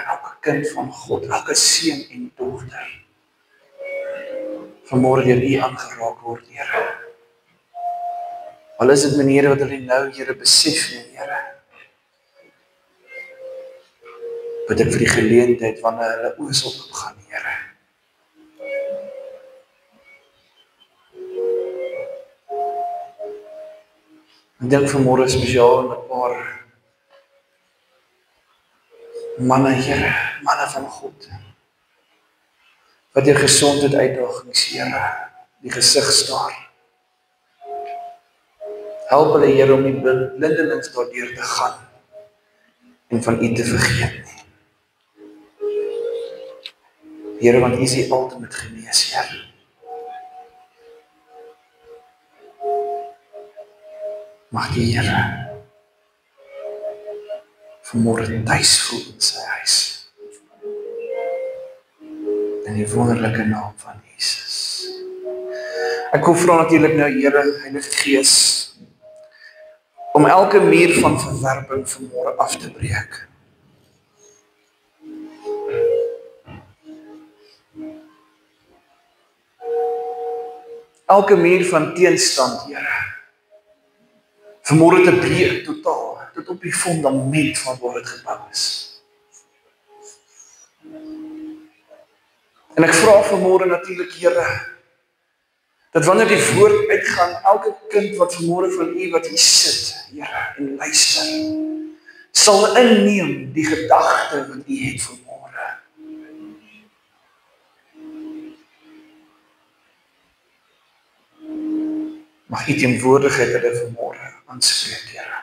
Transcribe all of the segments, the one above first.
aan elke kind van God, elke seun en dogter, vanmôre deur U aangeraak word, Here. Al is dit maniere wat hulle nou, Here, besef nie, Here. Bid ek vir die geleentheid wanneer hulle oë sal oopgaan, Here. Ek dink vanmôre spesiaal aan 'n paar manne, Here, manne van God, wat deur gesondheid uitdagings, Here, die gesig staar. Help hulle, Here, om die blindelings daardeur te gaan en van U te vergeet nie. Here, want U is die ultimate genees, Here. Mag die Here vanmôre tuis voel in sy huis. In die wonderlike naam van Jesus. Ek wil vra natuurlik nou, Here, Heilige Gees, om elke muur van verwerping vanmôre af te breek. Elke muur van teenstand, Here, vanmôre te breek totaal, tot op die fundament van waar dit gebou is. En ek vra vanmôre natuurlik, Here, dat wanneer die woord uitgaan, elke kind wat vanmôre van U wat hier sit, Here, en luister, sal inneem die gedagte wat U het vanmôre. Mag U teenwoordigheid hulle vanmôre aanspreek, Here.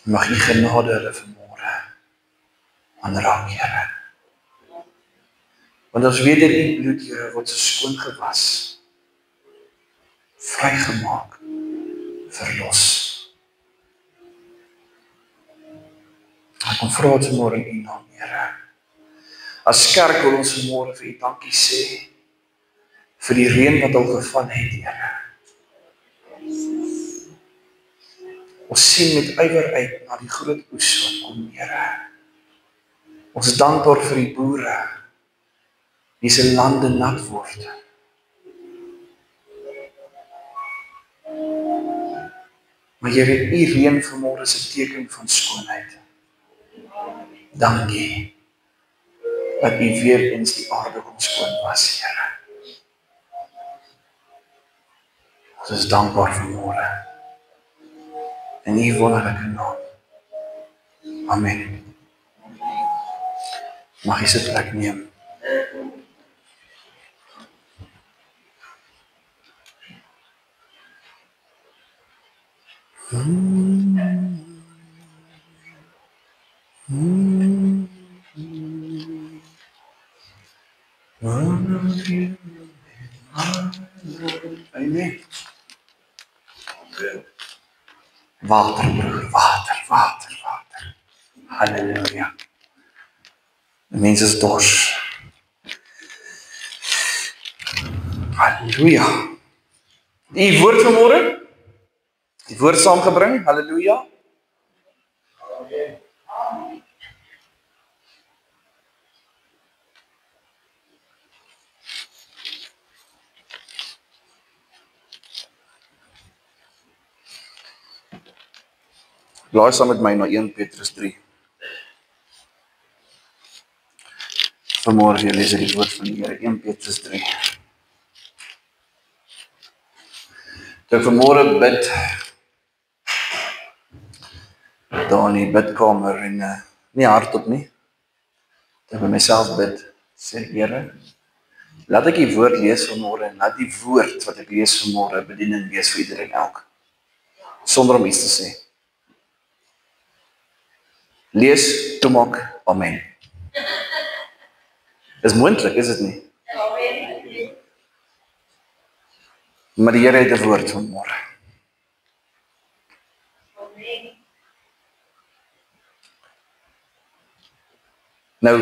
Mag U genade hulle vanmôre aanraak, Here. Want ons weet dat U bloed, Here, word so skoon gewas, vrygemaak, verlos. Ek kom vra dit vanmôre in U naam, Here. As kerk wil ons vanmôre vir U dankie sê vir die reën wat al geval het, Here. Ons sien met ywer uit na die groot oes wat kom, Here. Ons is dankbaar vir die boere die se lande nat word. Maar Here, U reën vanmôre is 'n teken van skoonheid. Dankie dat U weer eens die aarde kom skoon was, Here. Ons is dankbaar vanmôre in U wonderlike naam. Amen. Mag jy sit plek neem. Amen. Water, broer, water. Halleluja. Die mense is dors. Halleluja. Die woord vanmôre? Die woord saamgebring, halleluja. Blaai saam met my na 1 Petrus 3. Vanmôre lees ek die woord van die Here, 1 Petrus 3. Toe ek vanmôre bid, daar in die bidkamer en nie hardop nie, toe ek by myself bid, sê Here, laat ek die woord lees vanmôre en laat die woord wat ek lees vanmôre bediening wees vir iedereen elk, sonder om iets te sê. Lees, toemaak, amen. Dis moontlik, is dit nie? Amen. Maar die Here het 'n woord vanmôre. Amen. Nou,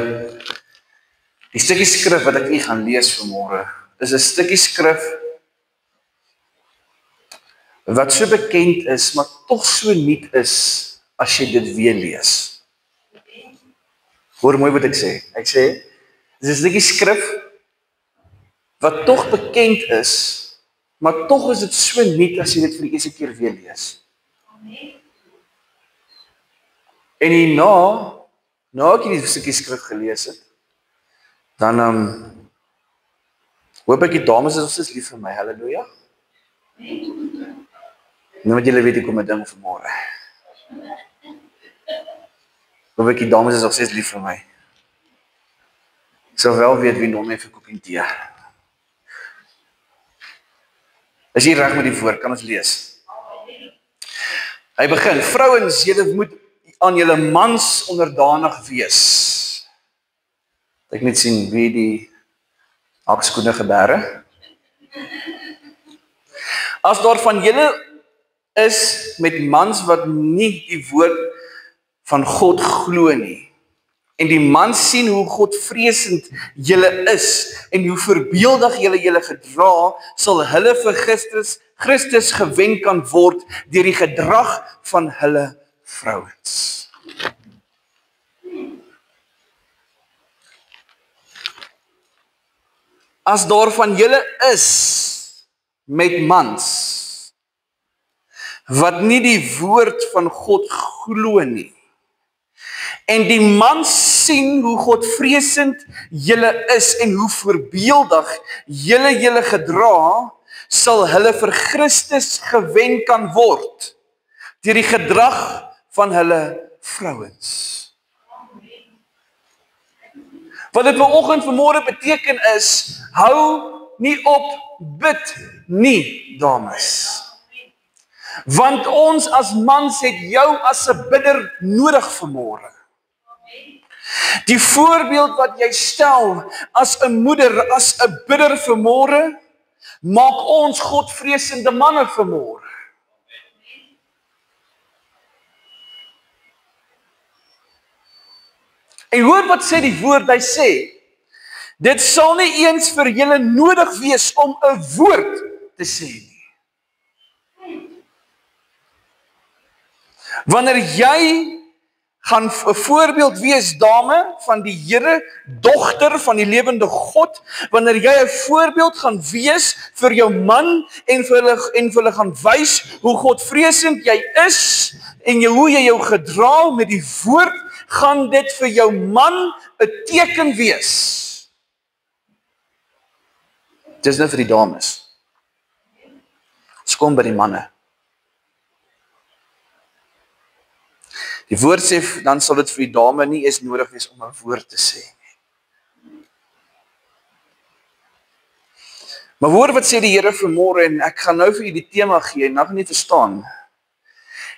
die stukkie skrif wat ek gaan lees vanmôre, is 'n stukkie skrif wat so bekend is, maar tog so nuut is as jy dit weer lees. Hoor mooi wat ek sê. Ek sê, dis 'n stukkie skrif wat tog bekend is, maar tog is dit so nuut as jy dit vir die eerste keer weer lees. En hierna, ek hierdie stukkie skrif gelees het, dan hoop ek die dames is nog steeds lief vir my, halleluja. Nou wat julle weet, ek kom 'n ding vanmôre. Hoop ek die dames is nog steeds lief vir my. Ek sal wel weet wie noem my vir koppie tee. Is jy reg met die woord, kan ons lees? Hy begin, vrouens, julle moet aan julle mans onderdanig wees. Ek net sien wie die hakskoene gebeure. As daar van julle is met mans wat nie die woord van God glo nie, en die mans sien hoe godvreesend julle is, en hoe verbeeldig julle gedra, sal hulle vir Christus gewen kan word deur die gedrag van hulle vrouens. As daar van julle is met mans wat nie die woord van God glo nie, en die mans sien hoe godvreesend julle is en hoe verbeeldig julle gedra, sal hulle vir Christus gewen kan word deur die gedrag van hulle vrouens. Wat dit vanoggend vanmôre beteken is, hou nie op bid nie, dames. Want ons as mans het jou as 'n bidder nodig vanmôre. Die voorbeeld wat jy stel as 'n moeder, as 'n bidder vanmôre, maak ons godvreesende manne vanmôre. En hoor wat sê die woord, hy sê, dit sal nie eens vir julle nodig wees om 'n woord te sê nie. Wanneer jy gaan 'n voorbeeld wees, dame, van die Here, dogter van die lewende God, wanneer jy 'n voorbeeld gaan wees vir jou man en vir hulle gaan wys hoe godvreesend jy is en hoe jy jou gedra met die woord, gaan dit vir jou man 'n teken wees. Dis nou vir die dames. Ons kom by die manne. Die woord sê, dan sal dit vir die dame nie eens nodig wees om 'n woord te sê nie. Maar hoor wat sê die Here vanmôre, en ek gaan nou vir u die tema gee, en nou gaan jy verstaan.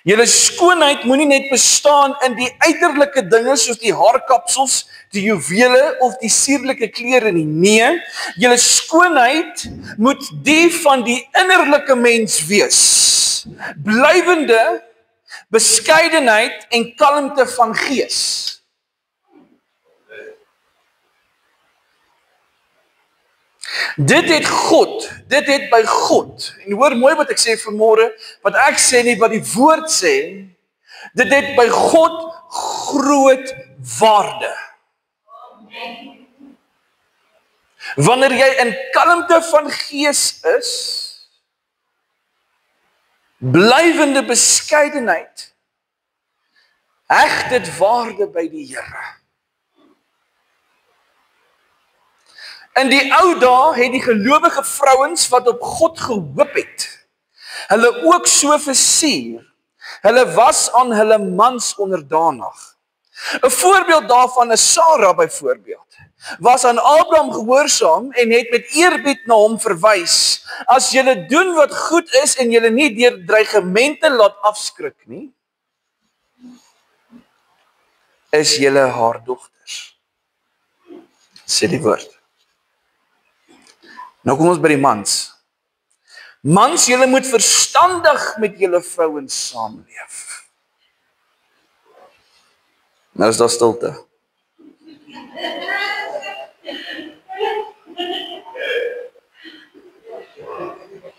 Julle skoonheid moenie net bestaan in die uiterlike dinge soos die haarkapsels, die juwele of die sierlike klere nie. Nee, julle skoonheid moet die van die innerlike mens wees. Blywende beskeidenheid en kalmte van gees. Dit het by God, en hoor mooi wat ek sê vanmôre, wat ek sê nie, wat die woord sê, dit het by God groot waarde. Wanneer jy in kalmte van gees is, blywende beskeidenheid, heg dit waarde by die Here. In die ou dae het die gelowige vrouens wat op God gehoop het, hulle ook so versier. Hulle was aan hulle mans onderdanig. 'n Voorbeeld daarvan is Sara byvoorbeeld. Was aan Abraham gehoorsaam en het met eerbied na hom verwys. As julle doen wat goed is en julle nie deur dreigemente laat afskrik nie, is julle haar dogters. Sê die woord. Nou kom ons by die mans. Mans, julle moet verstandig met julle vrouens saamleef. Nou is daar stilte.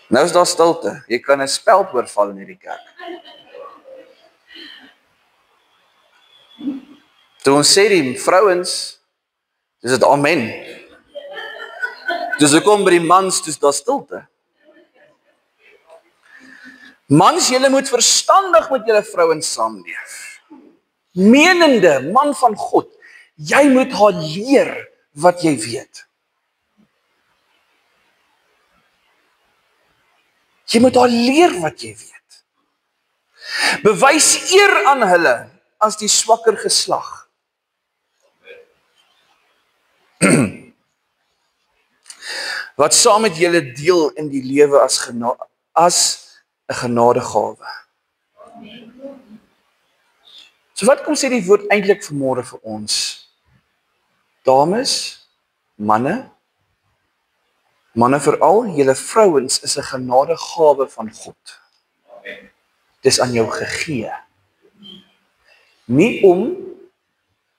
Nou is daar stilte. Jy kan 'n speld oorval in hierdie kerk. Toe ons sê die vrouens, dis dit amen. Dus ek kom by die mans, dus daar stilte. Mans, julle moet verstandig met julle vrouens saamleef. Menende, man van God, jy moet haar leer wat jy weet. Jy moet haar leer wat jy weet. Bewys eer aan hulle as die swakker geslag. Wat saam met julle deel in die lewe as 'n genadegawe. So wat kom sê die woord eintlik vanmôre vir ons? Dames, manne veral, julle vrouens is 'n genadegawe van God. Dis aan jou gegee. Nie om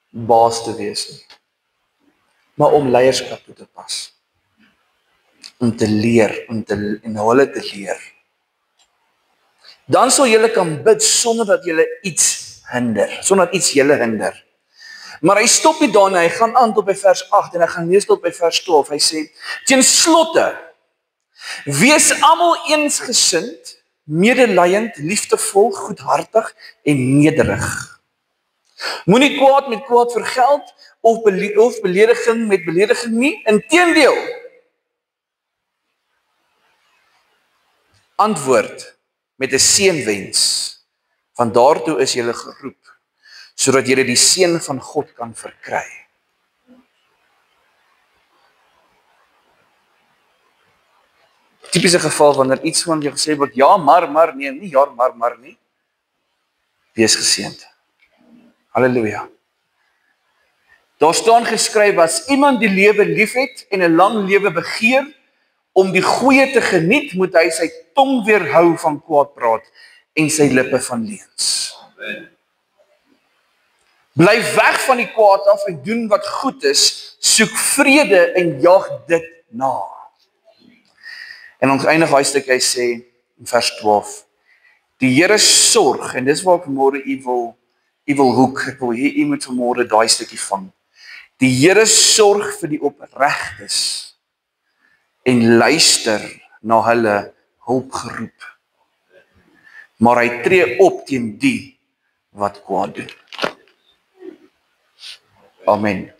baas te wees nie, maar om leierskap toe te pas. Om te leer, en hulle te leer. Dan sal julle kan bid sonder dat julle iets hinder, sonder dat iets julle hinder. Maar hy stop nie daarna, hy gaan aan tot by vers 8 en hy gaan lees tot by vers 12. Hy sê, ten slotte, wees almal eensgesind, medelydend, liefdevol, goedhartig en nederig. Moenie kwaad met kwaad vergeld of belediging met belediging nie, inteendeel. Antwoord met 'n seënwens, want daartoe is julle geroep, sodat julle die seën van God kan verkry. Tipiese geval wanneer iets van jou gesê word, ja, maar nee, nie ja, maar nie. Wees geseënd. Halleluja. Daar staan geskryf, as iemand die lewe liefhet en 'n lang lewe begeer, om die goeie te geniet, moet hy sy tong weerhou van kwaad praat en sy lippe van leuns. Bly weg van die kwaad af en doen wat goed is, soek vrede en jag dit na. En ons eindig daai stuk, hy sê in vers 12, die Here sorg, en dis waar ek vanmôre u wil hoek, ek wil hê u moet vanmôre daai stukkie vang. Die Here sorg vir die opregtes en luister na hulle hulpgeroep. Maar hy tree op teen die wat kwaad doen. Amen.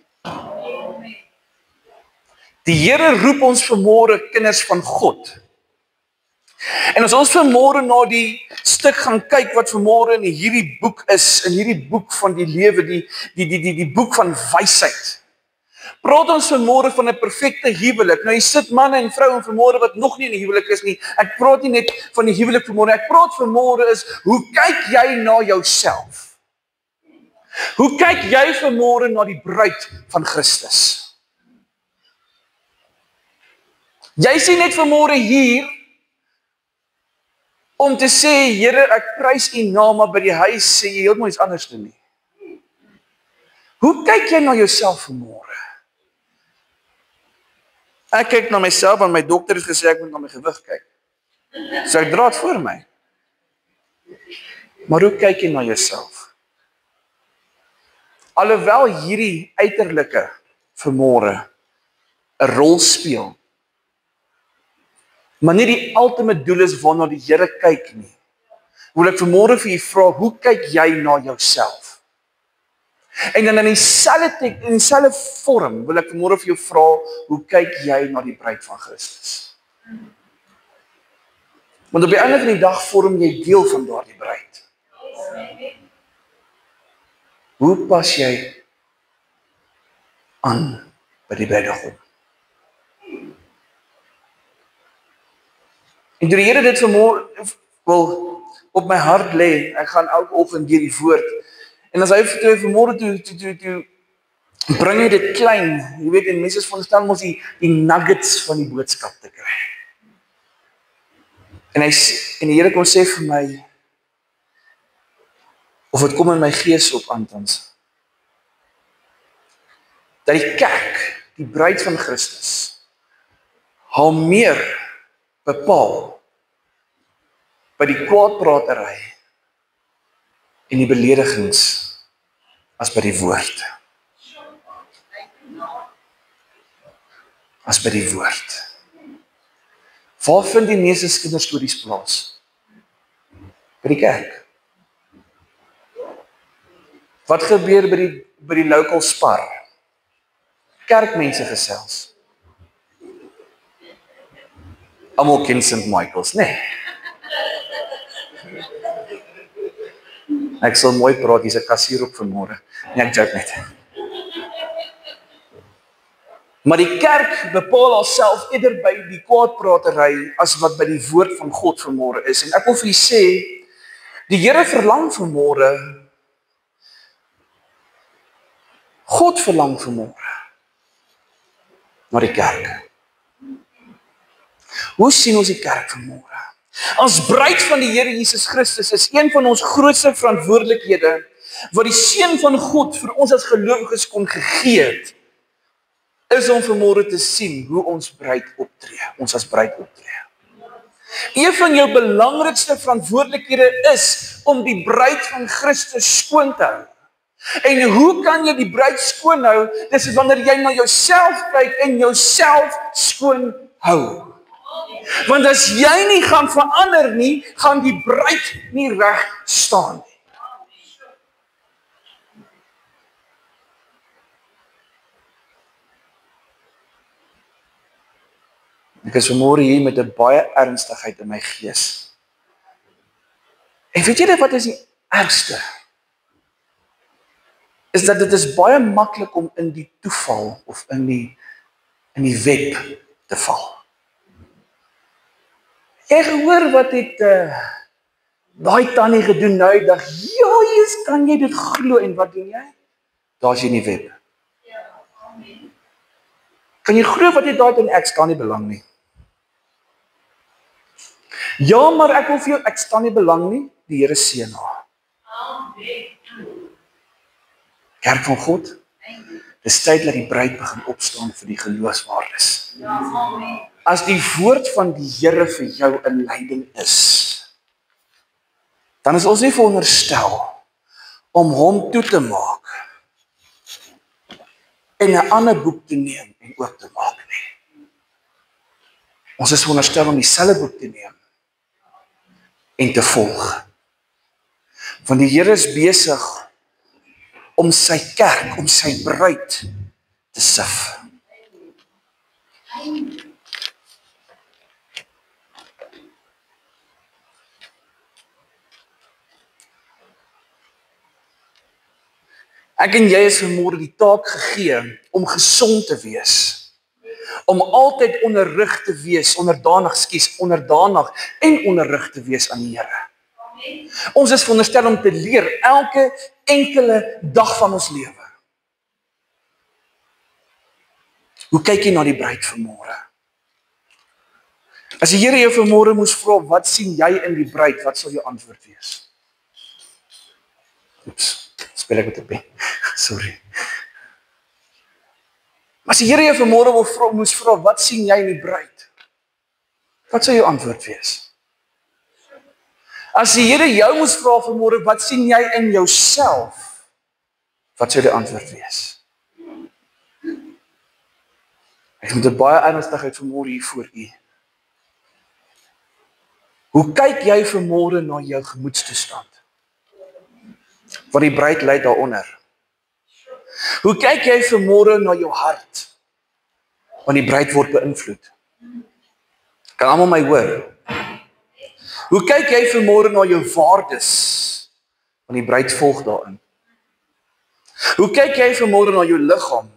Die Here roep ons vanmôre kinders van God. En as ons vanmôre na die stuk gaan kyk wat vanmôre in hierdie boek is, in hierdie boek van die lewe, die boek van wysheid. Praat ons vanmôre van 'n perfekte huwelik. Nou jy sit manne en vroue vanmôre wat nog nie in 'n huwelik is nie. Ek praat nie net van die huwelik vanmôre. Ek praat vanmôre is, hoe kyk jy na jouself? Hoe kyk jy vanmôre na die bruid van Christus? Jy sien net vanmôre hier om te sê, Here, ek prys u naam, maar by die huis sê jy heeltemal iets anders te nie. Hoe kyk jy na jouself vanmôre? Ek kyk na myself, want my dokter het gesê ek moet na my gewig kyk. So ek dra dit voor my. Maar hoe kyk jy na jouself? Alhoewel hierdie uiterlike vanmôre 'n rol speel, maar nie die ultimate doel is waarna die Here kyk nie, wil ek vanmôre vir u vra, hoe kyk jy na jouself? En dan in dieselfde vorm wil ek vanmôre vir jou vra, hoe kyk jy na die bruid van Christus? Want op die einde van die dag vorm jy deel van daardie bruid. Hoe pas jy aan by die bruidegom? En toe die Here dit vanmôre wil op my hart lê, ek gaan elke oggend deur die woord. En as hy vanmôre toe bring hy dit klein, jy weet, en mense veronderstel mos die nuggets van die boodskap te kry. En die Here kom sê vir my, of dit kom in my gees op aantans, dat die kerk, die bruid van Christus, haar meer bepaal by die kwaadpratery en die beledigings as by die woord. As by die woord. Waar vind die meeste kinderstories plaas? By die kerk. Wat gebeur by die local spar? Kerkmense gesels. Almal ken St. Michael's, nee. Ek sal mooi praat, hier's 'n kassier op vanmôre. Nee, ek joke net. Maar die kerk bepaal haarself eerder by die kwaadpratery as wat by die woord van God vanmôre is. En ek wil vir julle sê, die Here verlang vanmôre, God verlang vanmôre na die kerk. Hoe sien ons die kerk vanmôre? As bruid van die Here Jesus Christus is een van ons grootste verantwoordelikhede wat die Seun van God vir ons as gelowiges kon gegee het, is om vanmôre te sien hoe ons bruid optree, ons as bruid optree. Een van jou belangrikste verantwoordelikhede is om die bruid van Christus skoon te hou. En hoe kan jy die bruid skoon hou? Dis wanneer jy na jouself kyk en jouself skoon hou. Want as jy nie gaan verander nie, gaan die bruid nie reg staan nie. Ek is vanmôre hier met 'n baie ernstigheid in my gees. En weet jy wat is die ergste? Is dat dit is baie maklik om in die toeval of in die web te val. Jy gehoor wat het daai tannie gedoen nou die dag? Ja, Jesus, kan jy dit glo? En wat doen jy? Daar's jy in die web. Kan jy glo wat jy daai doen? Ek staan nie belang nie. Ja, maar ek wil vir jou, ek staan nie belang nie. Die Here seën haar. Kerk van God, dis tyd dat die bruid begin opstaan vir die geloofswaardes. As die woord van die Here vir jou in leiding is, dan is ons nie veronderstel om hom toe te maak en 'n ander boek te neem en oop te maak nie. Ons is veronderstel om dieselfde boek te neem en te volg. Want die Here is besig om sy kerk, om sy bruid te sif. Ek en jy is vanmôre die taak gegee om gesond te wees. Om altyd onderrig te wees, onderdanig en onderrig te wees aan die Here. Ons is veronderstel om te leer elke enkele dag van ons lewe. Hoe kyk jy na die bruid vanmôre? As die Here jou vanmôre moes vra, wat sien jy in die bruid? Wat sal jou antwoord wees? Oeps, speel ek met 'n pen. Sorry. As die Here jou vanmôre moes vra, wat sien jy in die bruid? Wat sal jou antwoord wees? As die Here jou moes vra vanmôre, wat sien jy in jouself? Wat sou die antwoord wees? Ek moet 'n baie ernstigheid vanmôre hier voor u. Hoe kyk jy vanmôre na jou gemoedstoestand? Want die bruid lê daaronder. Hoe kyk jy vanmôre na jou hart? Want die bruid word beïnvloed. Kan almal my hoor? Hoe kyk jy vanmôre na jou waardes? Want die bruid volg daarin. Hoe kyk jy vanmôre na jou liggaam?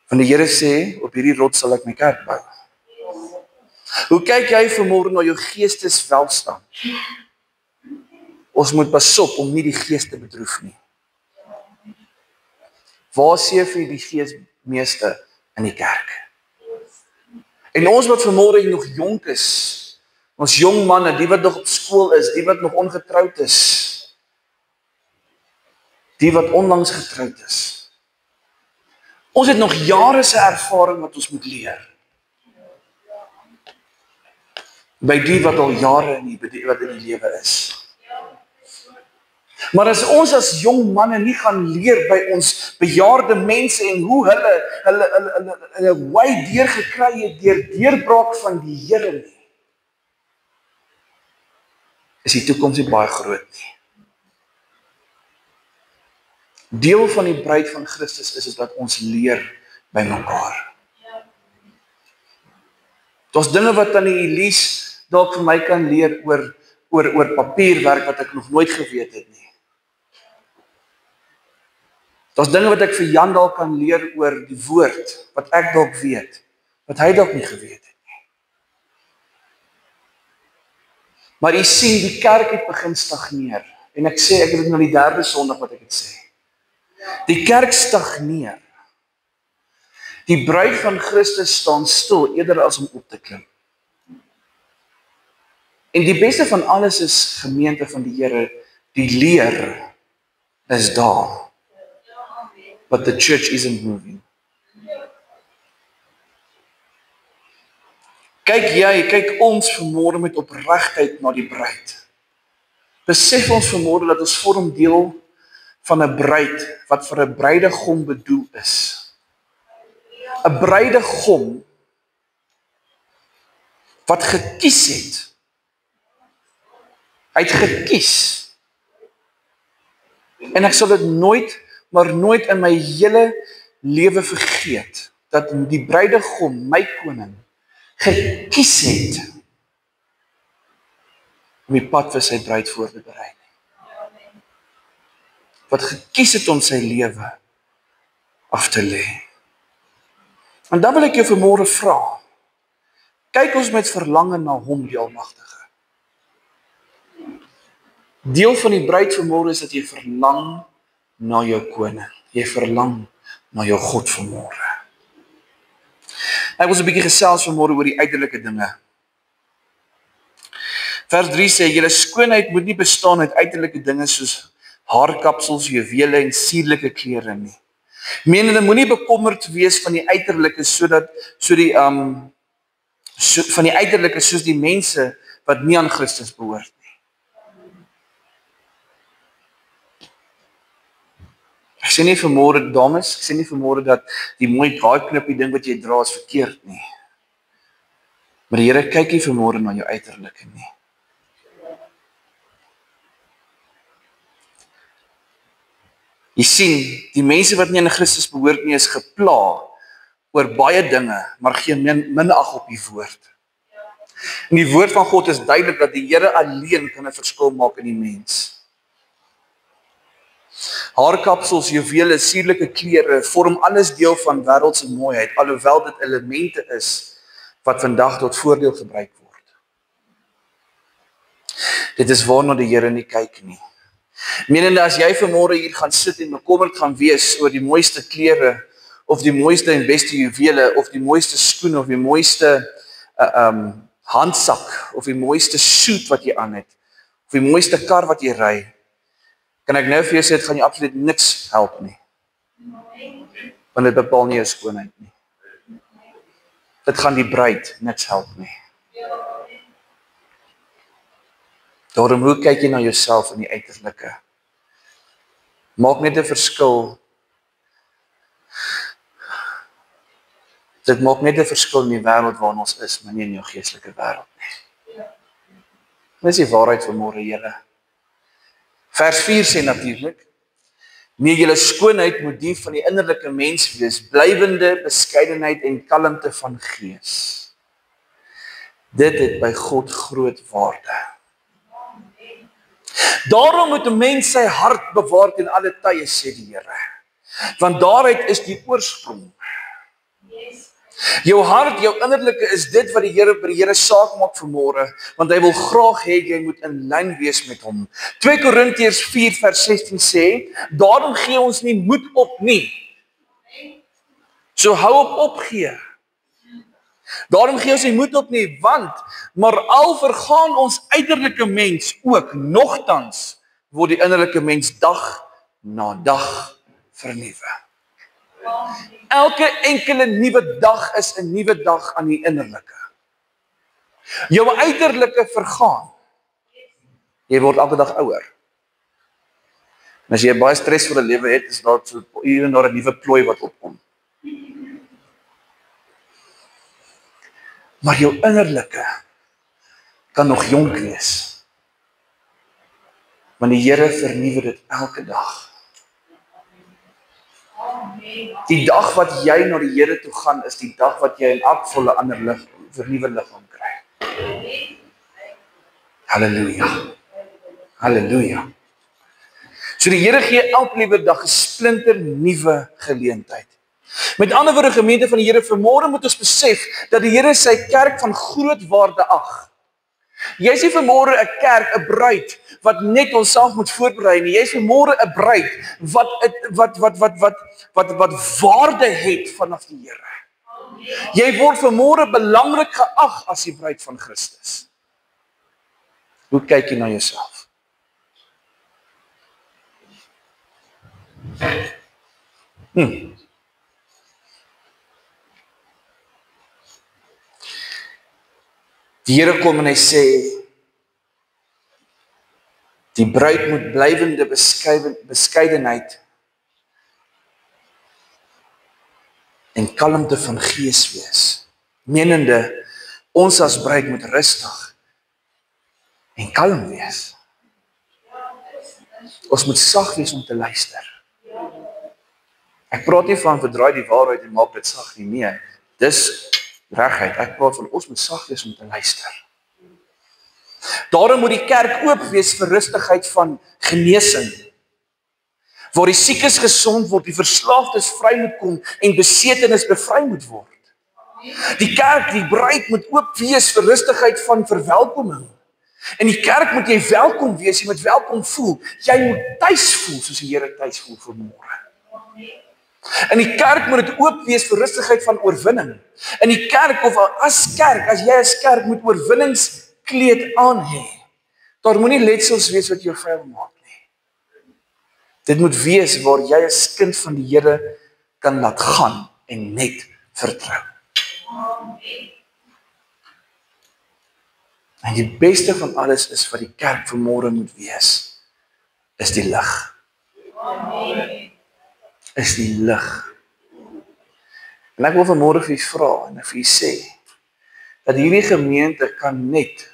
Want die Here sê, op hierdie rots sal ek my kerk bou. Hoe kyk jy vanmôre na jou geesteswelstand? Ons moet pas op om nie die gees te bedroef nie. Waar seef jy die gees meeste in die kerk? En ons wat vanmôre nog jonk is, ons jong manne, die wat nog op skool is, die wat nog ongetroud is, die wat onlangs getroud is. Ons het nog jare se ervaring wat ons moet leer. By die wat al jare wat in die lewe is. Maar as ons as jong manne nie gaan leer by ons bejaarde mense en hoe hulle wy deurgekry het deur deurbraak van die Here nie, is die toekoms nie baie groot nie. Deel van die bruid van Christus is dat ons leer by mekaar. Daar's dinge wat aan die Elise dalk vir my kan leer oor papierwerk wat ek nog nooit geweet het nie. Daar's dinge wat ek vir Jan dalk kan leer oor die woord, wat ek dalk weet, wat hy dalk nie geweet het nie. Maar jy sien, die kerk het begin stagneer. En ek het dit nou die 3de Sondag wat ek het sê. Die kerk stagneer. Die bruid van Christus staan stil eerder as om op te klim. En die beste van alles is gemeente van die Here, die leer is daar. But the church isn't moving. Kyk ons vanmôre met opregtheid na die bruid. Besef ons vanmôre dat ons vorm deel van 'n bruid wat vir 'n bruidegom bedoel is. 'n Bruidegom wat gekies het. Hy het gekies. En ek sal dit nooit in my hele lewe vergeet, dat die bruidegom, my koning, gekies het om die pad vir sy bruid voor te berei. Wat gekies het om sy lewe af te lê. En dan wil ek jou vanmôre vra, kyk ons met verlange na hom, die Almagtige. Deel van die bruid vanmôre is dat jy verlang na jou koning. Jy verlang na jou God vanmôre. Ek wil 'n bietjie gesels vanmôre oor die uiterlike dinge. Vers 3 sê, julle skoonheid moet nie bestaan uit uiterlike dinge soos haarkapsels, juwele en sierlike klere nie. Menende moenie bekommerd wees van die uiterlike van die uiterlike soos die mense wat nie aan Christus behoort nie. Ek sê nie vanmôre, dames, ek sê nie vanmôre dat die mooi draaiknipie ding wat jy dra is verkeerd nie. Maar die Here kyk nie vanmôre na jou uiterlike nie. Jy sien, die mense wat nie aan Christus behoort nie is gepla oor baie dinge, maar gee minag op die woord. En die woord van God is duidelik dat die Here alleen kan 'n verskil maak in die mens. Haarkapsels, juwele, sierlike klere vorm alles deel van wêreldse mooiheid, alhoewel dit elemente is wat vandag tot voordeel gebruik word. Dit is waarna die Here nie kyk nie. Menende as jy vanmôre hier gaan sit en bekommerd gaan wees oor die mooiste klere, of die mooiste en beste juwele, of die mooiste skoene, of die mooiste handsak, of die mooiste suit wat jy aan het, of die mooiste kar wat jy ry, kan ek nou vir jou sê, dit gaan jou absoluut niks help nie. Want dit bepaal nie jou skoonheid nie. Dit gaan die bruid niks help nie. Daarom, hoe kyk jy na jouself in die uiterlike? Maak net 'n verskil. Dit maak net 'n verskil in die wêreld waarin ons is, maar nie in jou geestelike wêreld nie. Dit is die waarheid vanmôre, julle. Vers 4 sê natuurlik, nee, julle skoonheid moet die van die innerlike mens wees, blywende beskeidenheid en kalmte van gees. Dit het by God groot waarde. Daarom moet 'n mens sy hart bewaar in alle tye, sê die Here. Want daaruit is die oorsprong. Jou hart, jou innerlike is dit wat die Here saak maak vanmôre, want hy wil graag hê jy moet in lyn wees met hom. 2 Korintiërs 4 vers 16 sê, daarom gee ons nie moed op nie. So hou op opgee. Daarom gee ons nie moed op nie, want maar al vergaan ons uiterlike mens ook, nogtans word die innerlike mens dag na dag vernuwe. Elke enkele nuwe dag is 'n nuwe dag aan die innerlike. Jou uiterlike vergaan. Jy word elke dag ouer. En as jy 'n baie stresvolle lewe het, is daar so hier en daar 'n nuwe plooi wat opkom. Maar jou innerlike kan nog jonk wees. Want die Here vernuwe dit elke dag. Die dag wat jy na die Here toe gaan, is die dag wat jy in elk geval 'n ander vernuwe liggaam kry. Halleluja. Halleluja. So die Here gee elke liewe dag 'n splinter nuwe geleentheid. Met ander woorde, gemeente van die Here, vanmôre moet ons besef dat die Here sy kerk van groot waarde ag. Jy is nie vanmôre 'n kerk, 'n bruid wat net onsself moet voorberei nie. Jy is vanmôre 'n bruid wat waarde het vanaf die Here. Jy word vanmôre belangrik geag as die bruid van Christus. Hoe kyk jy na jouself? Die Here kom en hy sê, die bruid moet blywende beskeidenheid en kalmte van gees wees. Menende, ons as bruid moet rustig en kalm wees. Ons moet sag wees om te luister. Ek praat nie van verdraai die waarheid en maak dit sag nie, nee. Dis regheid. Ek praat van ons moet sag wees om te luister. Daarom moet die kerk oop wees vir rustigheid van genesing. Waar die siekes gesond word, die verslaafdes vry moet kom en besetenis bevry moet word. Die kerk, die bruid moet oop wees vir rustigheid van verwelkoming. In die kerk moet jy welkom wees, jy moet welkom voel. Jy moet tuis voel soos die Here tuis voel vanmôre. In die kerk moet dit oop wees vir rustigheid van oorwinning. In die kerk of as jy as kerk moet oorwinningskleed aan hê. Daar moenie letsels wees wat jou vuil maak nie. Dit moet wees waar jy as kind van die Here kan laat gaan en net vertrou. En die beste van alles is wat die kerk vanmôre moet wees, is die lig. Is die lig. En ek wil vanmôre vir julle vra en vir julle sê, dat hierdie gemeente kan net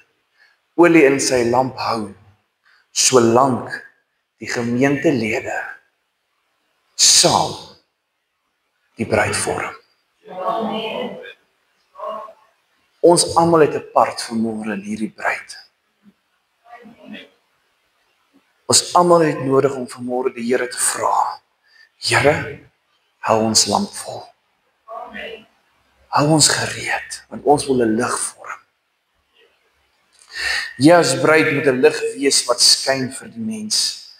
olie in sy lamp hou, solank die gemeentelede saam die bruid vorm. Ons almal het 'n part vanmôre in hierdie bruid. Ons almal het nodig om vanmôre die Here te vra. Here, hou ons lamp vol. Hou ons gereed, want ons wil 'n lig vorm. Jy as bruid moet 'n lig wees wat skyn vir die mens.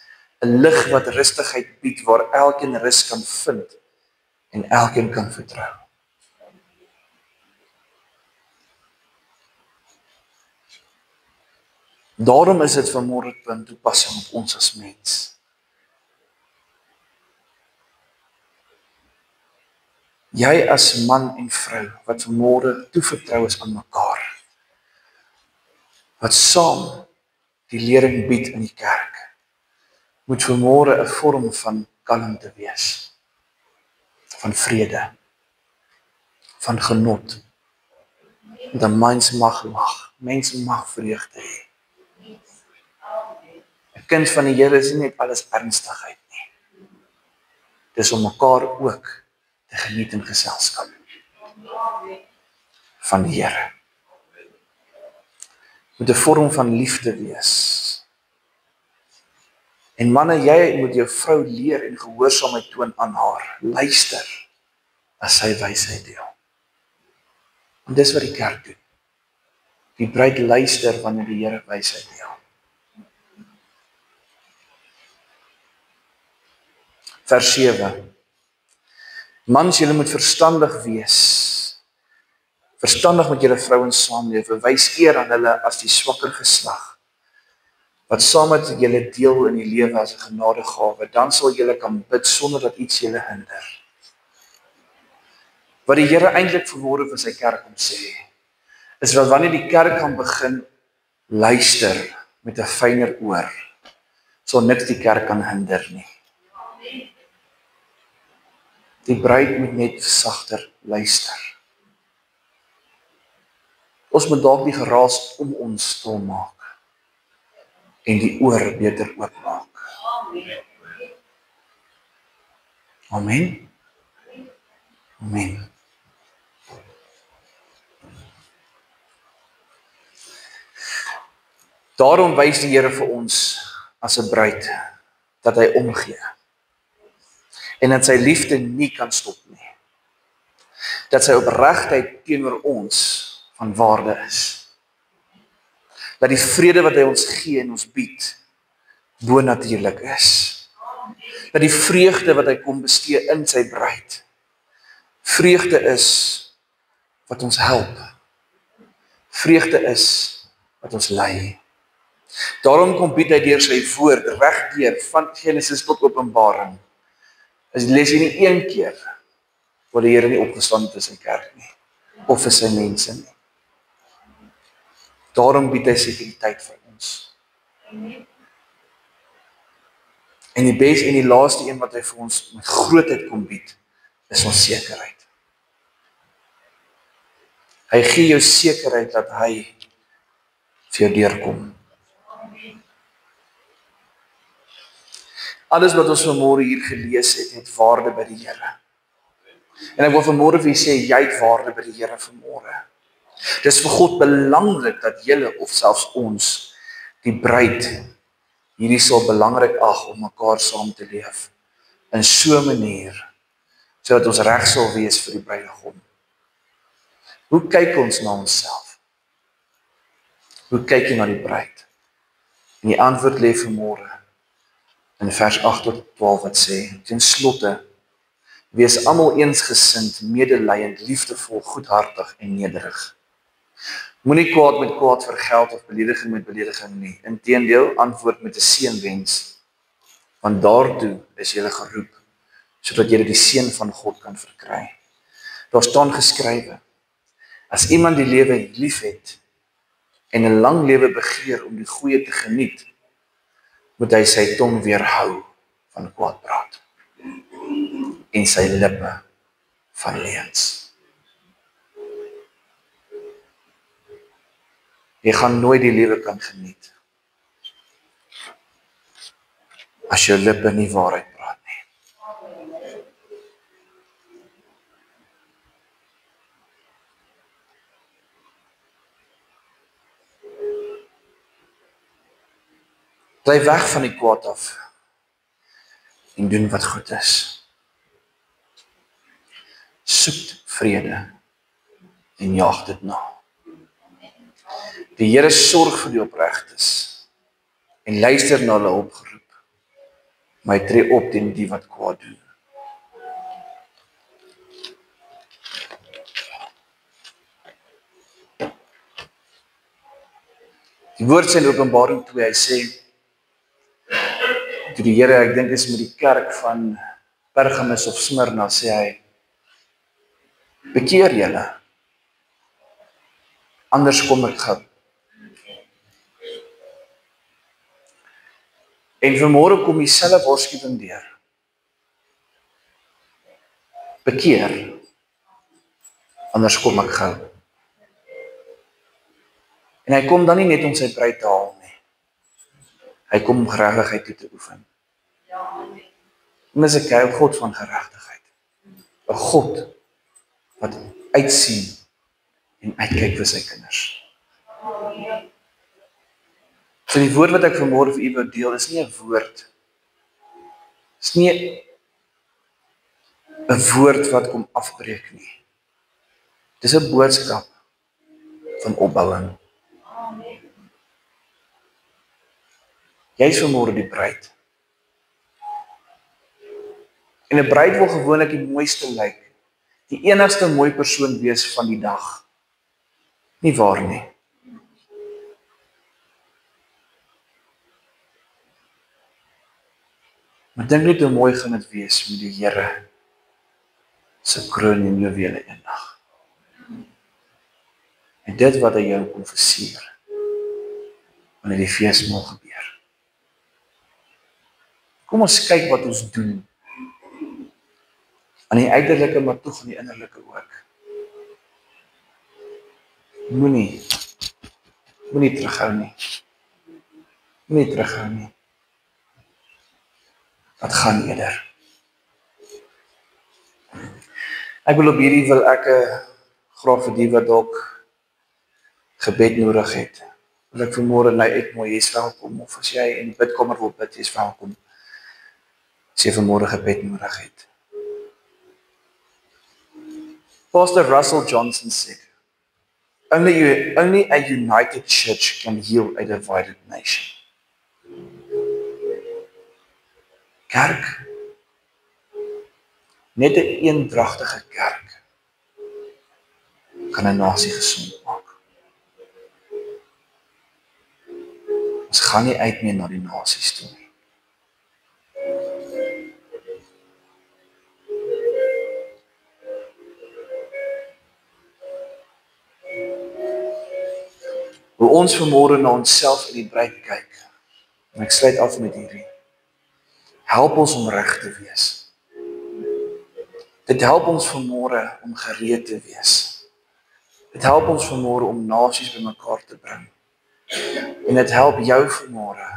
'n Lig wat rustigheid bied, waar elkeen rus kan vind en elkeen kan vertrou. Daarom is dit vanmôre punt toepassing op ons as mens. Jy as man en vrou wat vanmôre toevertrou is aan mekaar, wat saam die lering bied in die kerk, moet vanmôre 'n vorm van kalmte wees, van vrede, van genot. Dat mens mag lag, mense mag vreugde hê. 'n Kind van die Here is nie net alles ernstigheid nie. Dis om mekaar ook te geniet in geselskap van die Here. Moet 'n vorm van liefde wees. En manne, jy moet jou vrou leer en gehoorsaamheid toon aan haar. Luister as sy wysheid deel. En dis wat die kerk doen. Die bruid luister wanneer die Here wysheid deel. Vers 7. Mans, julle moet verstandig wees. Verstandig met julle vrouens saamleef. Wys eer aan hulle as die swakker geslag, wat saam met julle deel in die lewe as 'n genadegawe. Dan sal julle kan bid sonder dat iets julle hinder. Wat die Here eintlik vanmôre vir sy kerk kom sê, is dat wanneer die kerk gaan begin luister met 'n fyner oor, sal niks die kerk kan hinder nie. Die bruid moet net sagter luister. Ons moet dalk die geraas om ons stil maak en die oor beter oopmaak. Amen. Amen. Daarom wys die Here vir ons as 'n bruid dat hy omgee en dat sy liefde nie kan stop nie. Dat sy opregtheid teenoor ons van waarde is. Dat die vrede wat hy ons gee en ons bied bonatuurlik is. Dat die vreugde wat hy kom bestee in sy bruid vreugde is wat ons help. Vreugde is wat ons lei. Daarom kom bied hy deur sy woord regdeur van Genesis tot Openbaring. As lees jy nie een keer waar die Here nie opgestaan het vir sy kerk nie of vir sy mense nie. Daarom bied hy sekuriteit vir ons. En die beste en die laaste een wat hy vir ons met grootheid kom bied, is ons sekerheid. Hy gee jou sekerheid dat hy vir jou deurkom. Alles wat ons vanmôre hier gelees het waarde by die Here. En ek wil vanmôre vir julle sê, jy het waarde by die Here vanmôre. Dis vir God belangrik dat julle of selfs ons, die bruid, hierdie sal belangrik ag om mekaar saam te leef in so 'n manier sodat ons reg sal wees vir die bruidegom. Hoe kyk ons na onsself? Hoe kyk jy na die bruid? En die antwoord lê vanmôre in vers 8 tot 12 wat sê, ten slotte, wees almal eensgesind, medelydend, liefdevol, goedhartig en nederig. Moenie kwaad met kwaad vergeld of belediging met belediging nie. Inteendeel, antwoord met 'n seënwens, want daartoe is jy geroep, sodat jy die seën van God kan verkry. Daar staan geskrywe, as iemand die lewe liefhet en 'n lang lewe begeer om die goeie te geniet, moet hy sy tong weerhou van kwaadpraat en sy lippe van leuns. Jy gaan nooit die lewe kan geniet as jou lippe nie waarheid praat nie. Bly weg van die kwaad af en doen wat goed is. Soek vrede en jaag dit na. Die Here sorg vir die opregtes en luister na hulle opgeroep, maar hy tree op teen die wat kwaad doen. Die woord sê in Openbaring 2, hy sê, toe die Here, ek dink is met die kerk van Pergamus of Smyrna, sê hy, bekeer julle, anders kom ek gou. En vanmôre kom dieselfde waarskuwing deur. Bekeer, anders kom ek gou. En hy kom dan nie net om sy bruid te haal nie. Hy kom om geregtigheid toe te oefen. En dis 'n God van geregtigheid. 'n God wat uitsien en uitkyk vir sy kinders. So die woord wat ek vanmôre vir u wil deel, is nie 'n woord. Is nie 'n woord wat kom afbreek nie. Dis 'n boodskap van opbouing. Jy is vanmôre die bruid. En 'n bruid wil gewoonlik die mooiste lyk. Die enigste mooi persoon wees van die dag. Nie waar nie. Maar dink net hoe mooi gaan dit wees met die Here se kroon en juwele eendag. En dit wat hy jou kom versier wanneer die feesmaal gebeur. Kom ons kyk wat ons doen. Aan die uiterlike, maar tog aan die innerlike ook. Moenie terughou nie. Moenie terughou nie. Dat gaan eerder. Ek wil op hierdie wil ek graag vir die wat dalk gebed nodig het. Wil ek vanmôre nou uitnooi, jy is welkom, of as jy in die bidkamer wil bid, jy is welkom. As jy vanmôre gebed nodig het. Pastor Russell Johnson said, only a united church can heal a divided nation. Kerk, net 'n eendragtige kerk kan 'n nasie gesond maak. Ons gaan nie uit meer na die nasies toe nie. Hoe ons vanmôre na onsself in die breed kyk, en ek sluit af met hierdie, help ons om reg te wees. Dit help ons vanmôre om gereed te wees. Dit help ons vanmôre om nasies bymekaar te bring. En dit help jou vanmôre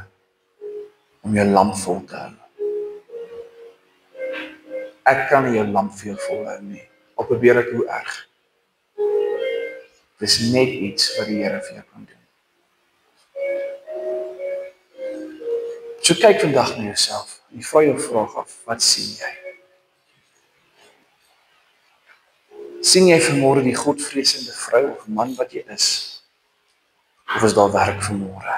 om jou lamp vol te hou. Ek kan nie jou lamp vir jou volhou nie. Al probeer ek hoe erg. Dis net iets wat die Here vir jou kan doen. So kyk vandag na jouself. En vra jou vraag af, wat sien jy? Sien jy vanmôre die godvreesende vrou of man wat jy is? Of is daar werk vanmôre?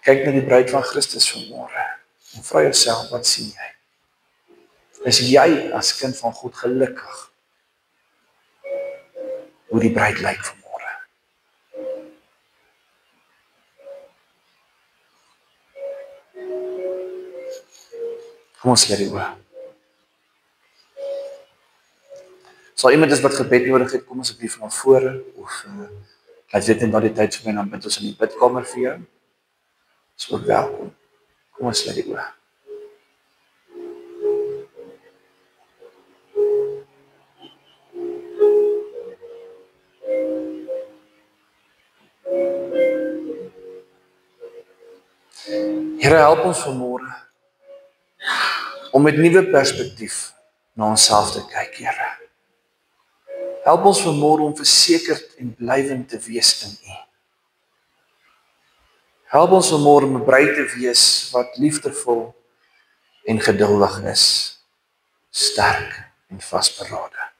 Kyk na die bruid van Christus vanmôre en vra jouself, wat sien jy? Is jy as kind van God gelukkig hoe die bruid lyk vanmôre? Kom ons sluit die oë. Sal iemand is wat gebed nodig het, kom asseblief na vore, of laat weet in daardie tyd vir my, dan bid ons in die bidkamer vir jou. Is ook welkom. Kom ons sluit die oë. Here, help ons vanmôre om met nuwe perspektief na onsself te kyk, Here. Help ons vanmôre om versekerd en blywend te wees in U. Help ons vanmôre om 'n bruid te wees wat liefdevol en geduldig is, sterk en vasberade.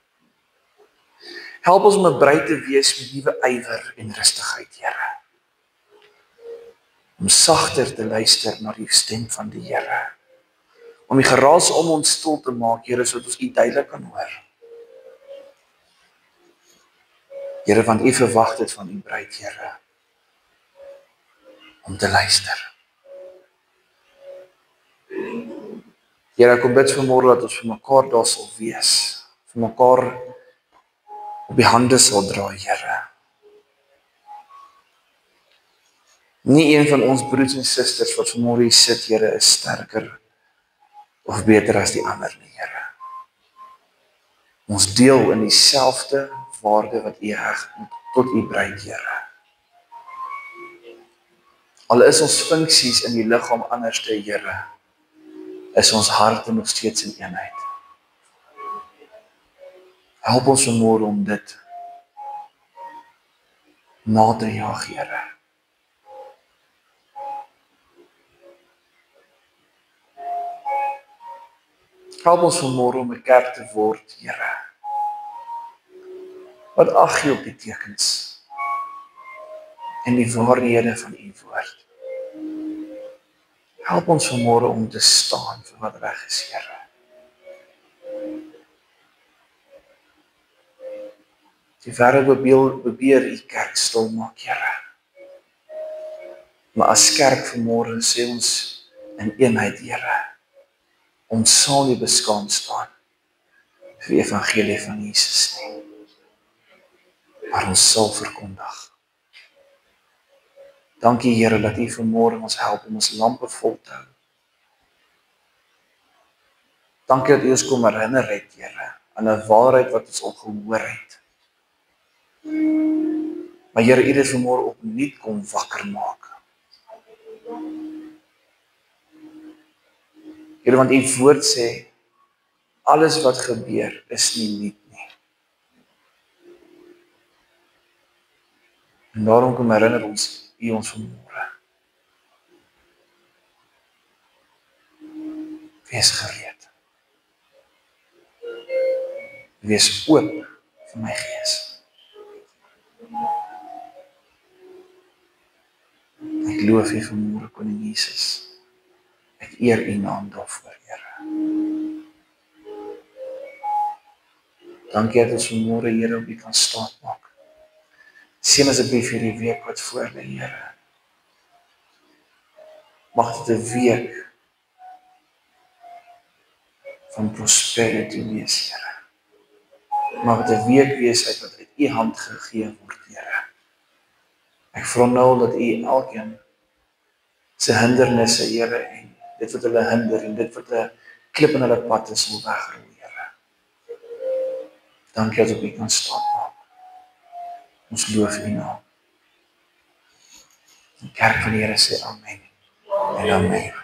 Help ons om 'n bruid te wees met nuwe ywer en rustigheid, Here. Om sagter te luister na die stem van die Here. Om die geraas om ons stil te maak, Here, sodat ons U duidelik kan hoor. Here, want U verwag dit van U bruid, Here, om te luister. Here, kom bid vanmôre dat ons vir mekaar daar sal wees, vir mekaar op die hande sal dra, Here. Nie een van ons broers en susters wat vanmôre hier sit, Here, is sterker of beter as die ander nie, Here. Ons deel in dieselfde waarde wat U heg tot U bruid, Here. Al is ons funksies in die liggaam anderste, Here, is ons harte nog steeds in eenheid. Help ons vanmôre om dit na te jaag, Here. Help ons vanmôre om 'n kerk te word, Here. Wat ag gee op die tekens en die waarhede van U woord. Help ons vanmôre om te staan vir wat reg is, Here. Die wêreld probeer U kerk stil maak, Here. Maar as kerk vanmôre sê ons in eenheid, Here, ons sal nie beskaam staan vir die evangelie van Jesus nie. Maar ons sal verkondig. Dankie, Here, dat U vanmôre ons help om ons lampe vol te hou. Dankie dat U ons kom herinner het, Here, aan 'n waarheid wat ons al gehoor het. Maar Here, U dit vanmôre opnuut kom wakker maak. Here, want U woord sê, alles wat gebeur is nie nuut nie. En daarom kom herinner U ons vanmôre. Wees gereed. Wees oop vir my gees. Ek loof U vanmôre, Koning Jesus. Ek eer U naam daarvoor, Here. Dankie dat ons vanmôre, Here, op U kan staatmaak. Seën asseblief hierdie week wat voor lê, Here. Mag dit 'n week van prosperity wees, Here. Mag dit 'n week wees wat uit U hand gegee word, Here. Ek vra nou dat U elkeen se hindernisse, Here, en dit wat hulle hinder en dit wat 'n klip in hulle pad is, sal wegrol, Here. Dankie dat op U kan staatmaak. Ons loof U naam. Die kerk van die Here sê amen en amen.